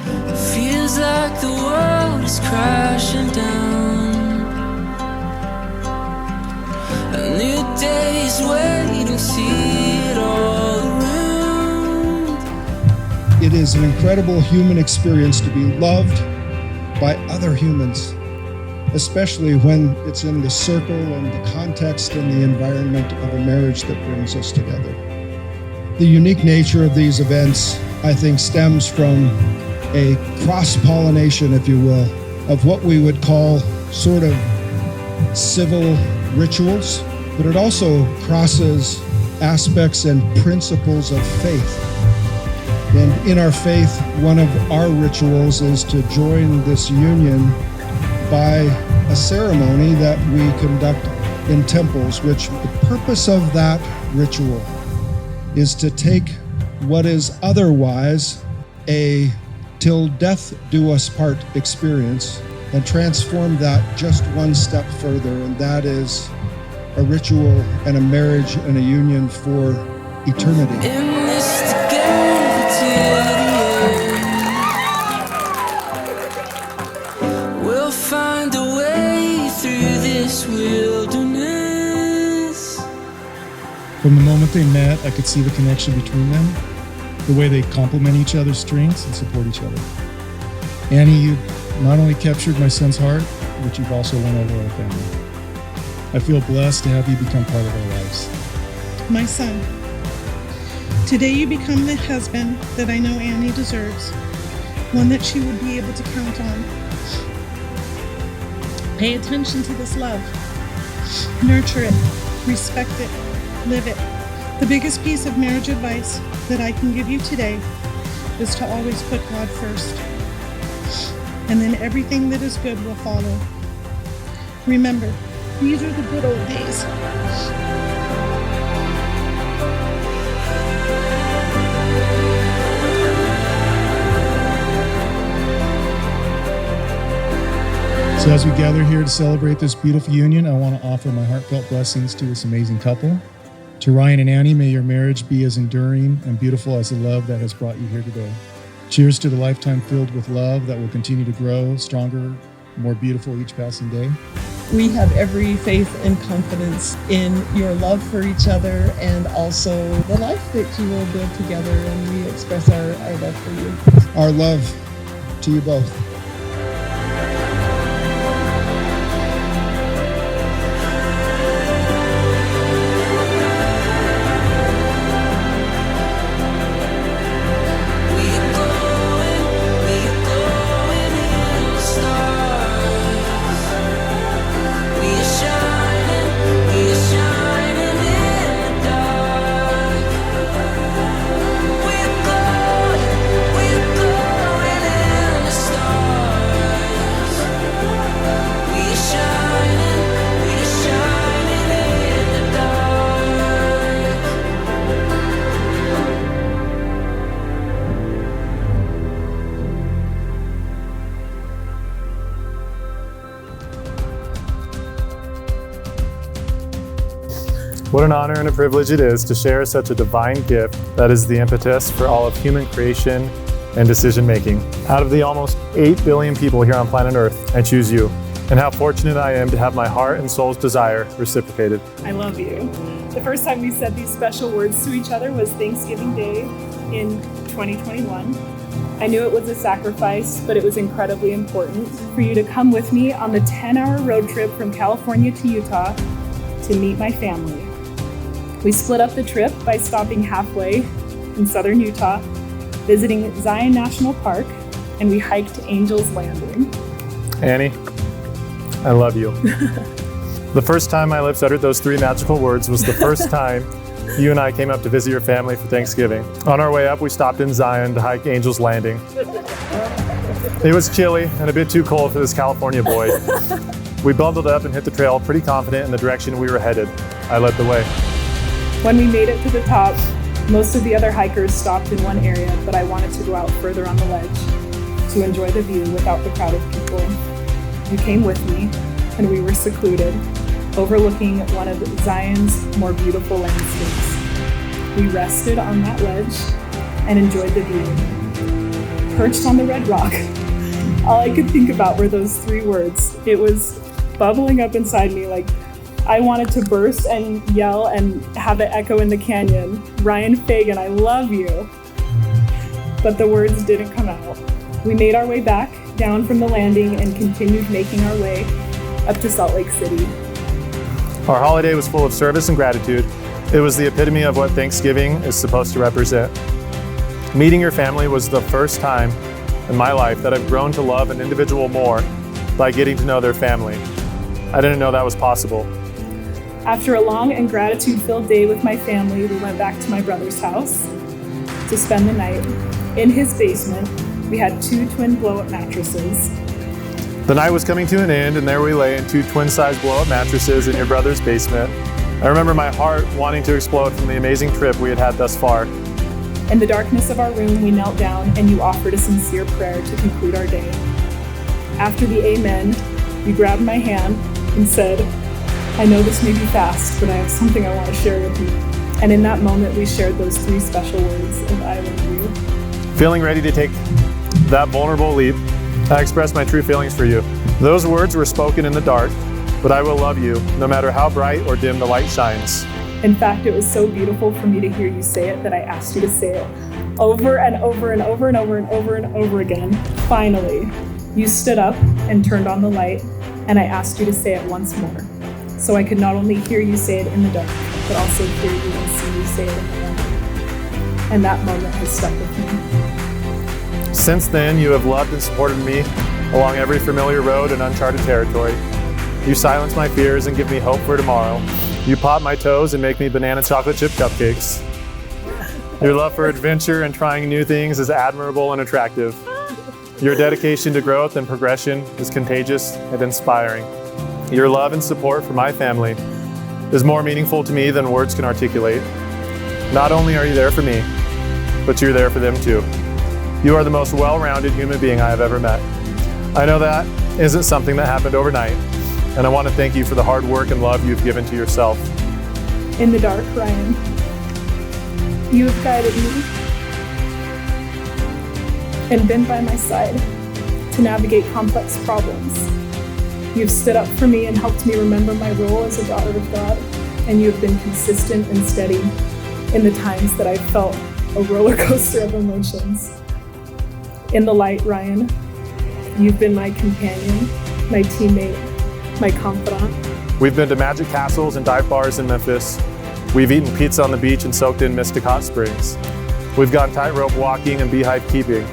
It feels like the world is crashing down. A new day is waiting, see it all around. It is an incredible human experience to be loved by other humans, especially when it's in the circle and the context and the environment of a marriage that brings us together. The unique nature of these events, I think, stems from a cross-pollination, if you will, of what we would call sort of civil rituals, but it also crosses aspects and principles of faith. And in our faith, one of our rituals is to join this union by a ceremony that we conduct in temples, which the purpose of that ritual is to take what is otherwise a till death do us part experience and transform that just one step further, and that is a ritual and a marriage and a union for eternity. In this together till the end, we'll find a way through this wilderness. From the moment they met, I could see the connection between them, the way they complement each other's strengths and support each other. Annie, you not only captured my son's heart, but you've also won over our family. I feel blessed to have you become part of our lives. My son, today you become the husband that I know Annie deserves, one that she would be able to count on. Pay attention to this love. Nurture it, respect it, live it. The biggest piece of marriage advice that I can give you today is to always put God first. And then everything that is good will follow. Remember, these are the good old days. So as we gather here to celebrate this beautiful union, I want to offer my heartfelt blessings to this amazing couple. To Ryan and Annie, may your marriage be as enduring and beautiful as the love that has brought you here today. Cheers to the lifetime filled with love that will continue to grow stronger, more beautiful each passing day. We have every faith and confidence in your love for each other and also the life that you will build together, and we express our love for you. Our love to you both. What an honor and a privilege it is to share such a divine gift that is the impetus for all of human creation and decision making. Out of the almost 8 billion people here on planet Earth, I choose you. And how fortunate I am to have my heart and soul's desire reciprocated. I love you. The first time we said these special words to each other was Thanksgiving Day in 2021. I knew it was a sacrifice, but it was incredibly important for you to come with me on the 10-hour road trip from California to Utah to meet my family. We split up the trip by stopping halfway in southern Utah, visiting Zion National Park, and we hiked Angel's Landing. Annie, I love you. The first time my lips uttered those 3 magical words was the first time you and I came up to visit your family for Thanksgiving. On our way up, we stopped in Zion to hike Angel's Landing. It was chilly and a bit too cold for this California boy. We bundled up and hit the trail pretty confident in the direction we were headed. I led the way. When we made it to the top, most of the other hikers stopped in one area, but I wanted to go out further on the ledge to enjoy the view without the crowd of people. You came with me, and we were secluded, overlooking one of Zion's more beautiful landscapes. We rested on that ledge and enjoyed the view. perched on the red rock. All I could think about were those 3 words. It was bubbling up inside me like I wanted to burst and yell and have it echo in the canyon. Ryan Fagan, I love you. But the words didn't come out. We made our way back down from the landing and continued making our way up to Salt Lake City. Our holiday was full of service and gratitude. It was the epitome of what Thanksgiving is supposed to represent. Meeting your family was the first time in my life that I've grown to love an individual more by getting to know their family. I didn't know that was possible. After a long and gratitude-filled day with my family, we went back to my brother's house to spend the night. In his basement, we had 2 twin blow-up mattresses. The night was coming to an end, and there we lay in 2 twin-sized blow-up mattresses in your brother's basement. I remember my heart wanting to explode from the amazing trip we had had thus far. In the darkness of our room, we knelt down and you offered a sincere prayer to conclude our day. After the amen, you grabbed my hand and said, I know this may be fast, but I have something I want to share with you. And in that moment, we shared those 3 special words of I love you. Feeling ready to take that vulnerable leap, I expressed my true feelings for you. Those words were spoken in the dark, but I will love you no matter how bright or dim the light shines. In fact, it was so beautiful for me to hear you say it that I asked you to say it over and over and over and over and over and over again. Finally, you stood up and turned on the light, and I asked you to say it once more. So I could not only hear you say it in the dark, but also hear you and see you say it in the light. And that moment has stuck with me. Since then, you have loved and supported me along every familiar road and uncharted territory. You silence my fears and give me hope for tomorrow. You pop my toes and make me banana chocolate chip cupcakes. Your love for adventure and trying new things is admirable and attractive. Your dedication to growth and progression is contagious and inspiring. Your love and support for my family is more meaningful to me than words can articulate. Not only are you there for me, but you're there for them too. You are the most well-rounded human being I have ever met. I know that isn't something that happened overnight, and I want to thank you for the hard work and love you've given to yourself. In the dark, Ryan, you have guided me and been by my side to navigate complex problems. You've stood up for me and helped me remember my role as a daughter of God, and you have been consistent and steady in the times that I felt a roller coaster of emotions. In the light, Ryan, you've been my companion, my teammate, my confidant. We've been to magic castles and dive bars in Memphis. We've eaten pizza on the beach and soaked in Mystic Hot Springs. We've gone tightrope walking and beehive keeping.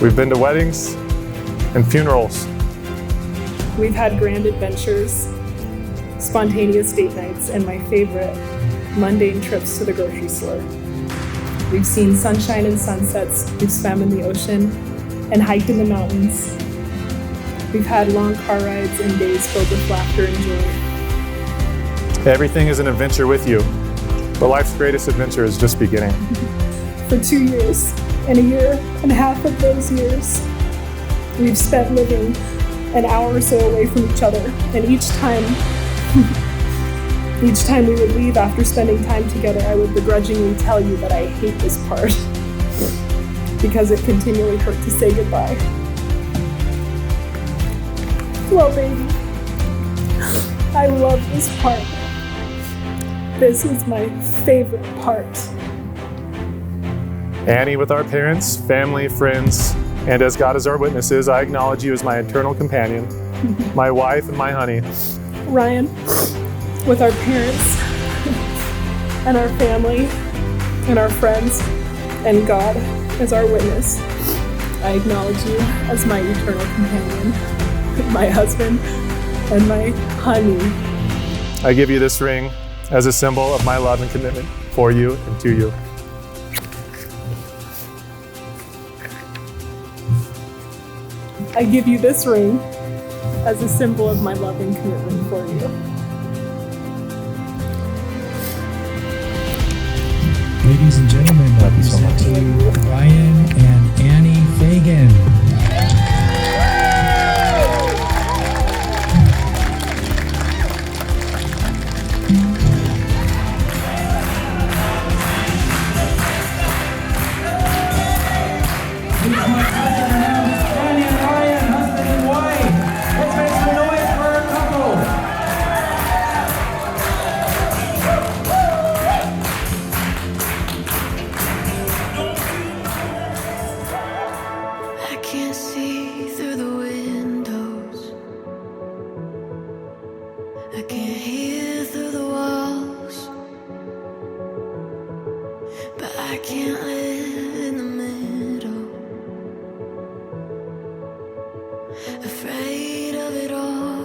We've been to weddings and funerals. We've had grand adventures, spontaneous date nights, and my favorite, mundane trips to the grocery store. We've seen sunshine and sunsets, we've swam in the ocean, and hiked in the mountains. We've had long car rides and days filled with laughter and joy. Everything is an adventure with you, but life's greatest adventure is just beginning. For 2 years, and a year and a half of those years, we've spent living an hour or so away from each other, and each time we would leave after spending time together, I would begrudgingly tell you that I hate this part because it continually hurt to say goodbye. Well, baby, I love this part. This is my favorite part. Annie, with our parents, family, friends, and as God is our witnesses, I acknowledge you as my eternal companion, my wife and my honey. Ryan, with our parents and our family and our friends and God as our witness, I acknowledge you as my eternal companion, my husband and my honey. I give you this ring as a symbol of my love and commitment for you and to you. I give you this ring as a symbol of my love and commitment for you. Ladies and gentlemen, present to you Ryan and Annie Fagan. Come Danny and Ryan, husband and wife. Let's make some noise for our couple. I can't see through the windows. I can't hear through the walls. But I can't live in the middle. Afraid of it all.